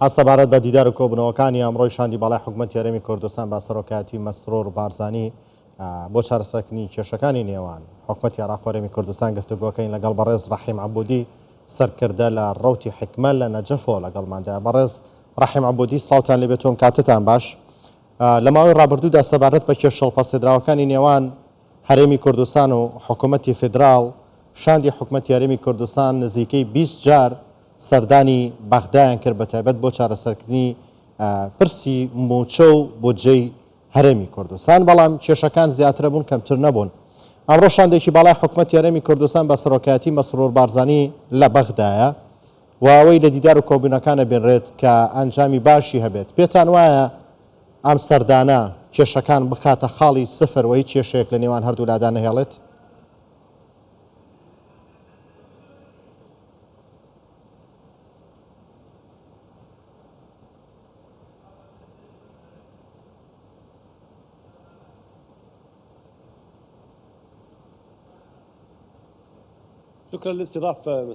هەستەبارەت بە دیدار و کۆبنەوەکانی ئەمڕۆی شاندی باڵای حکوومەتی هەرێمی کوردستان بە سەرۆکایەتی مەسرۆر بارزانی بۆ چارەسەرکردنی کێشەکانی نێوان حکوومەتی عێراق و هەرێمی کوردستان گفتوگۆکەین لەگەڵ بەڕێز ڕەحیم عەبوودی سەرکردە لە ڕەوتی حکمە لە نەجەفەوە لەگەڵماندا. بەڕێز ڕەحیم عەبوودی سڵاوتان لێبێتۆم، کاتتان باش. لە ماوەی ڕابردوودا سەبارەت بە کێشەڵپەسێدراوەکانی نێوان هەرێمی کوردستان و حکوومەتی فیدراڵ شاندی حکوومەتی هەرێمی کوردستان نزیکەی 20 جار سەردانی بەغدایان کرد بە تایبەت بۆ چارەسەرکردنی پرسی موچە و بودجەی هەرێمی کوردستان، بەڵام کێشەکان زیاترە بوون کەمتر نەبوون. ئەمڕۆ شاندێکی باڵای حکوومەتی هەرێمی کوردستان بە سەرۆکایەتی مەسرۆر بارزانی لە بەغدایە و ئەوەی لە دیدار و کۆبوونەکانە بێنرێت کە ئەنجامی باشی هەبێت. پێتان وایە ئەم سەردانە کێشەکان بخاتە خاڵی سفر و هیچ کێشەیەک لە نێوان هەردوو لادا نەهێڵێت؟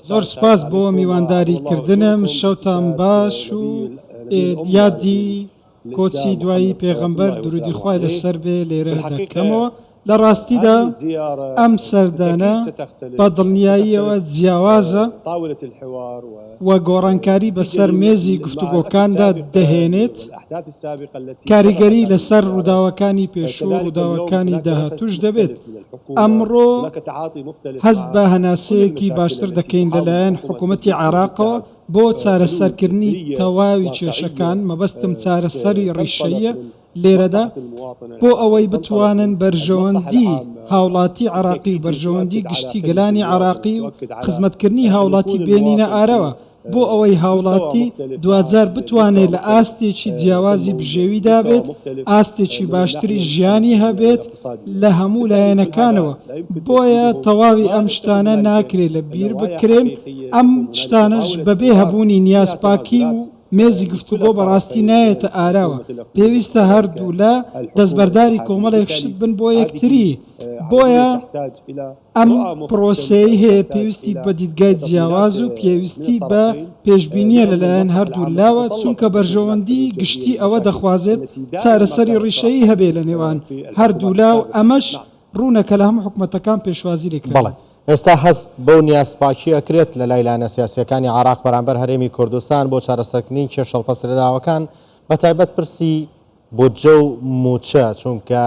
زۆر سپاس بۆ میوانداریکردنم. شەوتان باش و یادی کۆچی دوایی پێغەمبەر درودی خوای لەسەر بێ لێرە دەکەمەوە. لە ڕاستیدا ئەم سەردانە بە دڵنیاییەوە جیاوازە و گۆڕانکاری بەسەر مێزی گفتوگۆکاندا دەهێنێت، کاریگەری لەسەر ڕووداوەکانی پێشوو ڕووداوەکانی داهاتوش دەبێت. ئەمڕۆ هەست بە هەناسەیەکی باشتر دەکەین لەلایەن حکوومەتی عێراقەوە بۆ چارەسەرکردنی تەواوی کێشەکان. مەبەستم چارەسەری ڕیشەیە لێرەدا بۆ ئەوەی بتوانن بەرژەوەندی هاوڵاتی عێراقی و بەرژەوەندی گشتی گەلانی عێراقی و خزمەتکردنی هاوڵاتی بێنینە ئارەوە، بۆ ئەوەی هاوڵاتی دوجار بتوانێت لە ئاستێکی جیاوازی بژێویدا بێت، ئاستێکی باشتری ژیانی هەبێت لە هەموو لایەنەکانەوە. بۆیە تەواوی ئەم شتانە ناکرێت لە بیر بکرێن. ئەم شتانەش بەبێ هەبوونی نیازپاکی و مێزی گفتوگۆ بەڕاستی نایێتە ئاراوە. پێویستە هەردوو لە دەستبەرداری کۆمەڵێک شت بن بۆ یەکتری. بۆیە ئەم پرۆسەی هەیە پێویستی بە دیدگای جیاواز و پێویستی بە پێشبینیە لەلایەن هەردوو لاوە، چونکە بەرژەوەندی گشتی ئەوە دەخوازێت چارەسەری ڕیشەیی هەبێ لە نێوان هەردوو لاو. ئەمەش ڕوونەکە لە هەموو حکومەتەکان پێشوازی لێکرێت. ئێستا هەست بەو نیازپاکی ئەکرێت لە لایلانە سیاسیەکانی عێراق بەرامبەر هەرێمی کوردستان بۆ چارەسەرکردنی کێشەڵپەسێدراوەکان بە تایبەت پرسی بودجە و موچە، چونکە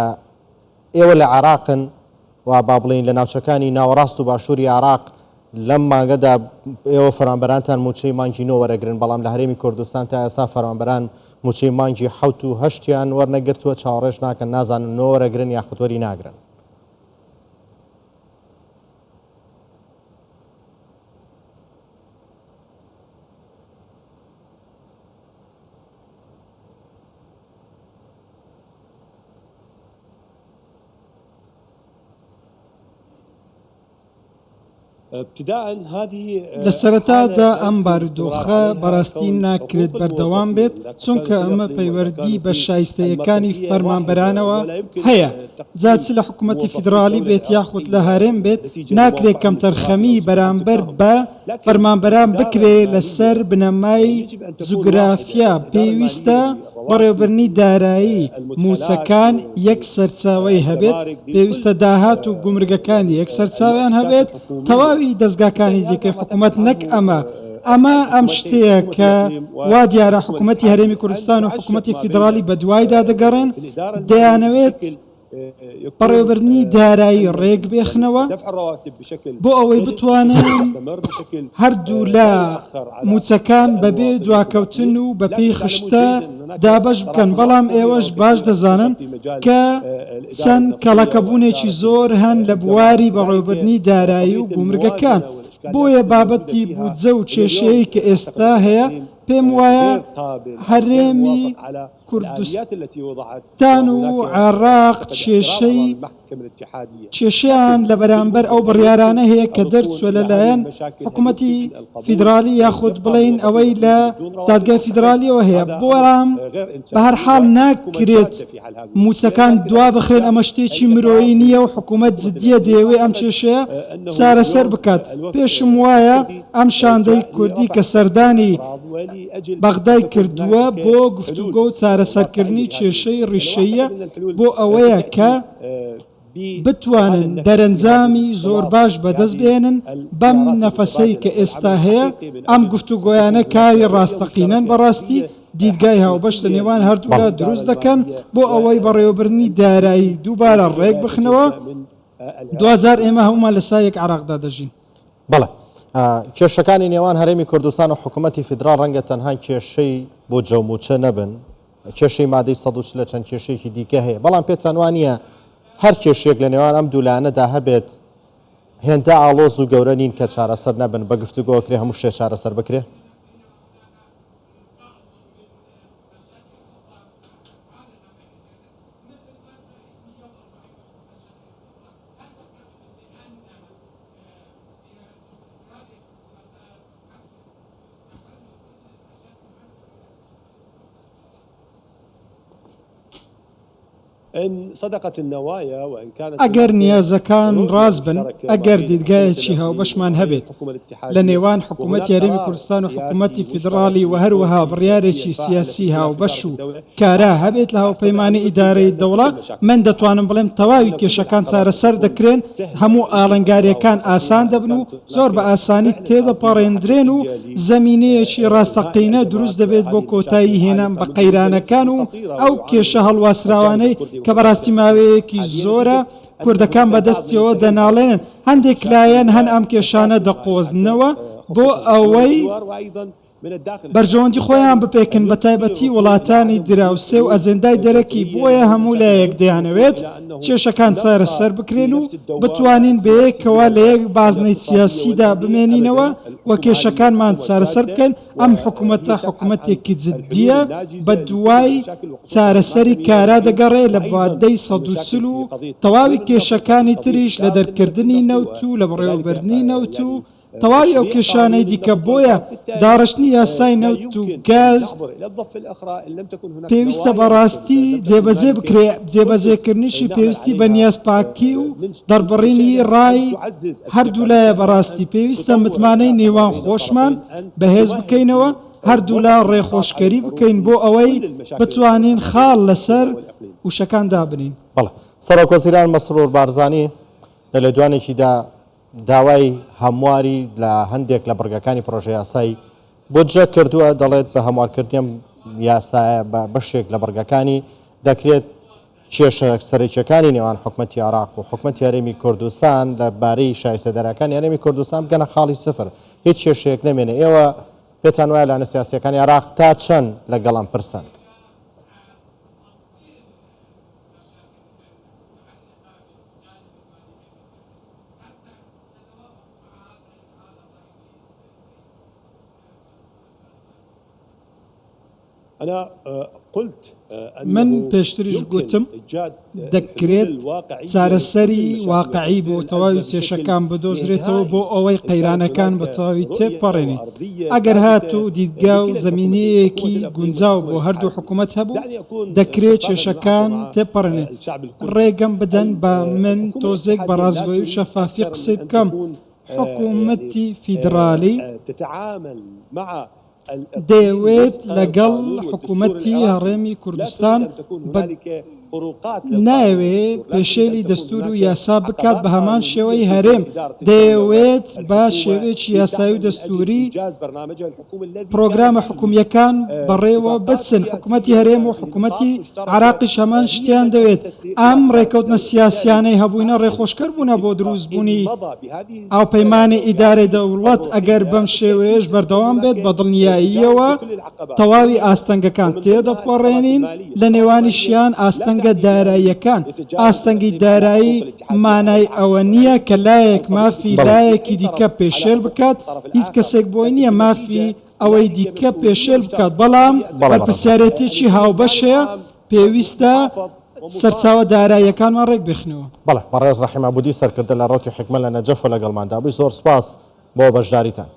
ئێوە لە عێراقن و با بڵین لە ناوچەکانی ناوەڕاست و باشووری عێراق لەم مانگەدا ئێوە فەرمانبەرانتان موچەی مانگی 9 وەرەگرن، بەڵام لە هەرێمی کوردستان تا ئێستا فەرمانبەران موچەی مانگی 7 و 8یان وەرنەگرتووە، چاوەڕێژ ناکەن، نازانن 9 وەرەگرن یاخود وەری ناگرن. لە سەرەتادا ئەم بارودۆخە بەڕاستی ناکرێت بەردەوام بێت، چونکە ئەمە پەیوەردی بە شایستەیەکانی فەرمانبەرانەوە هەیە. جاچ لە حکوومەتی فیدراڵی بێت یاخود لە هەرێم بێت، ناکرێت کەمتەرخەمی بەرامبەر بە فەرمانبەران بکرێ لەسەر بنەمای جوگرافیا. پێویستە بەڕێوەبردنی دارایی موچەکان یەک سەرچاوەی هەبێت، پێویستە داهات و گومرگەکانی یەک سەرچاویان هەبێت. تەواوی دەستگاکانی دیکەی حکوومەت نەک ئەمە ئەم شتەیە کە وا دیارە حکوومەتی هەرێمی کوردستان و حکوومەتی فیدراڵی بە دوایدا دەگەڕێن، دەیانەوێت بەڕێوەبردنی دارایی ڕێک بێخنەوە بۆ ئەوەی بتوانن هەردوو لە موچەکان بەبێ دواکەوتن و بەپێی خشتە دابەش بکەن. بەڵام ئێوەش باش دەزانن کە چەند کەڵەکەبوونێکی زۆر هەن لە بواری بەڕێوەبردنی دارایی و گومرگەکان. بۆیە بابەتی بودجە و کێشەیە کە ئێستا هەیە پێم وایە هەرێمی کوردستان و عێراق کێشەی کێشیان لە بەرامبەر ئەو بڕیارانە هەیە کە دەرچووە لەلایەن حکوومەتی فیدرالی یاخود بڵین ئەوەی لە دادگای فیدرالیەوە هەیە بۆڵام بە هەر حاڵ ناکرێت موچەکان دوا بخرێن ئەمە شتێکی مرۆیی نییە و حکوومەت جددیە دەیەوێ ئەم کێشەیە چارەسەر بکات پێشم وایە ئەم شاندەی کوردی کە سەردانی بەغدای کردووە بۆ گفتوگۆ و چارەسەرکردنی کێشەی ڕیشەیە بۆ ئەوەیە کە بتوانن دەرەنجامی زۆر باش بەدەست بێنن بەم نەفەسەی کە ئێستا هەیە ئەم گفتوگۆیانە کاری ڕاستەقینەن بەڕاستی دیدگای هاوبەش لە نێوان هەردوولا دروست دەکەن بۆ ئەوەی بەڕێوەبردنی دارایی دووبارە ڕێک بخنەوە 2000 ئێمە هەمومان لە سایەک عراقدا دەژین. بەڵێ کێشەکانی نێوان هەرێمی کوردستان و حکوومەتی فیدرال ڕەنگە تەنها کێشەی بۆ جەوموچە نەبن کێشەی مادەی 100 لە چەند کێشەیەکی دیکە هەیە بەڵام پێتان وانە هەر کێشێک لە نێوان ئەم دوولانەدا هەبێت هێندە ئاڵۆز و گەورە نین کە چارەسەر نەبن بە گفتوگۆکرێ هەموو شتێ چارەسەر بکرێ. ئەگەر نیازەکان ڕاست بن ئەگەر دیدگایەکی هاوبەشمان هەبێت لە نێوان حکوومەت یاریمی کوردستان و حکوومەتی فیدرالی و هەروەها بڕیارێکی سیاسی هاوبەش و کارا هەبێت لە هاوپەیمانی ئیدارەی دەوڵە من دەتوانم بڵێم تەواوی کێشەکان چارەسەر دەکرێن هەموو ئاڵنگاریەکان ئاسان دەبن و زۆر بە ئاسانی تێدەپەڕێندرێن و زەمینەیەکی ڕاستەقینە دروست دەبێت بۆ کۆتایی هێنان بە قەیرانەکان و ئەو کێشە هەڵواسراوانەی کە بەڕاستی ماوەیەکی زۆرە کوردەکان بەدەستیەوە دەناڵێنن هەندێک لایەن هەن ئەم کێشانە دەقۆزنەوە بۆ ئەوەی بەرژەوەندی خۆیان بپێکن بە تایبەتی وڵاتانی دراوسێ و ئەجەندای دەرەکی بۆیە هەموو لایەک دەیانەوێت کێشەکان چارەسەر بکرێن و بتوانین بەیەکەوە لە یەک بازنەی سیاسیدا بمێنینەوە و کێشەکانمان چارەسەر بکەن ئەم حکوومەتە حکوومەتێکی جددیە بە دوای چارەسەری کارا دەگەڕێ لە بادەی 140 و تەواوی کێشەکانی تریش لە دەرکردنی نەوت و لە بڕێوەبردنی نەوت و تەواوی ئەو کێشانەی دیکە بۆیە داڕشتنی یاسای نەوت و گاز پێویستە بەڕاستی جێبەجێ بکرێ جێبەجێکردنیشی پێویستی بە نیازپاکی و دەربڕینی ڕای هەردوو لایە بەڕاستی پێویستە متمانەی نێوان خۆشمان بەهێز بکەینەوە هەردوو لا ڕێخۆشکەری بکەین بۆ ئەوەی بتوانین خاڵ لەسەر وشەکان دابنین. بەڵێ سەرۆکوەزیران مەسرور بارزانی لە لێدوانێکیدا داوای هەمواری لە هەندێک لە بڕگەکانی پرۆژە یاسایی بۆجە کردووە دەڵێت بە هەموارکردنیەم یاسایە بە بەشێک لە بڕگەکانی دەکرێت کێشە سەرەکیەکانی نێوان حکوومەتی عراق و حکوومەتی هەرێمی کوردستان لە بارەی شایستەدارەکانی هەرێمی کوردستان بگەنە خاڵی سفر هیچ کێشەیەک نەمێنێ ئێوە پێتان وایە لانە سیاسیەکانی عراق تا چەند لەگەڵام پرسن؟ من پێشتریش گوتم دەکرێت چارەسەری واقعی بۆ تەواوی کێشەکان بدۆزرێتەوە بۆ ئەوەی قەیرانەکان بە تەواوی تێپەڕێنێ ئەگەر هاتوو دیدگا و زەمینەیەکی گونجاو بۆ هەردوو حکوومەت هەبوو دەکرێت کێشەکان تێپەڕێنێت ڕێگەم بدەن بە من تۆزێک بە ڕازگۆیی و شەفافی قسەی بکەم حکوومەتی فیدرالی دەیەوێت لەگەڵ حکوومەتی هەڕێمی کوردستان ناوێ پێشێلی دەستور و یاسا بکات بە هەمان شێوەی هەرێم دەیەوێت بە شێوەیەکی یاسایی و دەستوری پرۆگرامە حکوومیەکان بەڕێوە بچن حکوومەتی هەرێم و حکوومەتی عراقیش هەمان شتیان دەوێت ئەم ڕێکەوتنە سیاسیانەی هەبووینە ڕێخۆشکەر بوونە بۆ دروستبوونی ئاوپەیمانی ئیدارەی دەوڵەت ئەگەر بەم شێوەیەش بەردەوام بێت بە دڵنیاییەوە تەواوی ئاستەنگەکان تێدەپەڕێنین لە نێوانیشیان ئاستەنگە داراییەکان ئاستەنگی دارایی مانای ئەوە نییە کە لایەک مافی لایەکی دیکە پێشێل بکات هیچ کەسێک بۆی نییە مافی ئەوەی دیکە پێشێل بکات بەڵام بەرپرسیارەتێکی هاوبەشەیە پێویستە سەرچاوە داراییەکانمان ڕێک بخنەوە. بەڵێ بەڕێز ڕەحیم عەبودی سەرکردە لە ڕۆتی حکمە لە نەجەف و لەگەڵماندا بووی. زۆر سپاس بۆ بەشداریتان.